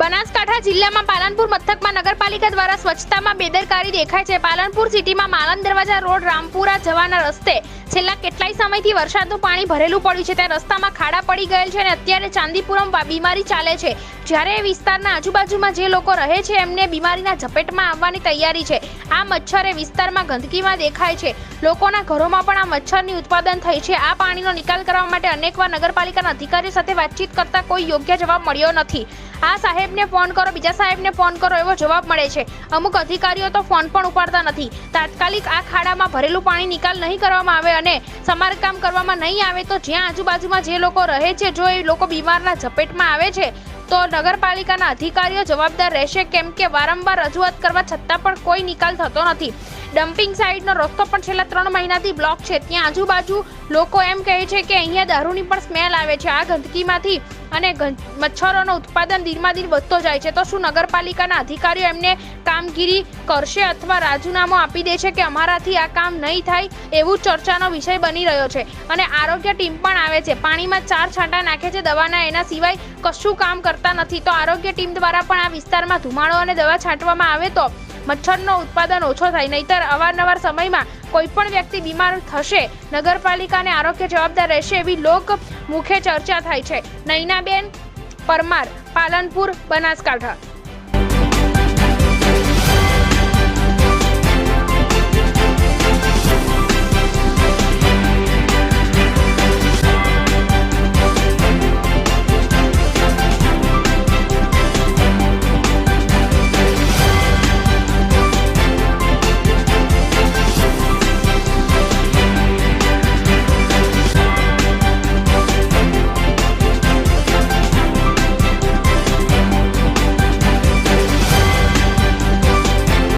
બનાસકાંઠા જિલ્લામાં પાલનપુર મથકમાં નગરપાલિકા દ્વારા સ્વચ્છતામાં બેદરકારી દેખાય છે। પાલનપુર સિટીમાં માલણ દરવાજા રોડ રામપુરા જવાના રસ્તે છેલ્લા કેટલાય સમયથી વરસાદનું પાણી ભરેલું પડ્યું છે। ત્યાં રસ્તામાં ખાડા પડી ગયેલ છે અને અત્યારે ચાંદીપુરમ બીમારી ચાલે છે। જ્યારે એ વિસ્તારના આજુબાજુમાં જે લોકો રહે છે એમને બીમારીના ઝપેટમાં આવવાની તૈયારી છે। આ મચ્છર એ વિસ્તારમાં ગંદકીમાં દેખાય છે। લોકોના ઘરોમાં પણ આ મચ્છરની ઉત્પાદન થઈ છે। આ પાણીનો નિકાલ કરવા માટે અનેકવાર નગરપાલિકાના અધિકારીઓ સાથે વાતચીત કરતા કોઈ યોગ્ય જવાબ મળ્યો નથી। આ સાહેબને ફોન કરો, બીજા સાહેબને ફોન કરો એવો જવાબ મળે છે। અમુક અધિકારીઓ તો ફોન પણ ઉપાડતા નથી। તાત્કાલિક આ ખાડામાં ભરેલું પાણી નિકાલ નહીં કરવામાં આવે અને સમારકામ કરવામાં નહીં આવે તો જ્યાં આજુબાજુમાં જે લોકો રહે છે જો એ લોકો બીમારના ઝપેટમાં આવે છે તો નગરપાલિકાના અધિકારીઓ જવાબદાર રહેશે, કેમ કે વારંવાર રજૂઆત કરવા છતાં પણ કોઈ નિકાલ થતો નથી। ડમ્પિંગ સાઇડનો રસ્તો પણ છેલ્લા 3 મહિનાથી બ્લોક છે। ત્યાં આજુબાજુ લોકો એમ કહે છે કે અહીંયા દારૂની પણ સ્મેલ આવે છે। આ ગંદકીમાંથી અને મચ્છરોનું ઉત્પાદન દિનમાં દિન વધતો જાય છે। તો શું નગરપાલિકાના અધિકારીઓ એમને કામગીરી કરશે અથવા રાજીનામું આપી દે છે કે અમારાથી આ કામ નહીં થાય, એવું ચર્ચાનો વિષય બની રહ્યો છે। અને આરોગ્ય ટીમ પણ આવે છે, પાણીમાં 4 છાંટા નાખે છે દવાના, એના સિવાય કશું કામ કરતા નથી। તો આરોગ્ય ટીમ દ્વારા પણ આ વિસ્તારમાં ધુમાડો અને દવા છાંટવામાં આવે તો મચ્છરનો ઉત્પાદન ઓછો થાય, નહીતર અવારનવાર સમયમાં કોઈ પણ વ્યક્તિ બીમાર થશે, નગરપાલિકાને આરોગ્ય જવાબદાર રહેશે એવી લોક મુખે ચર્ચા થાય છે। નૈનાબેન પરમાર, પાલનપુર, બનાસકાંઠા।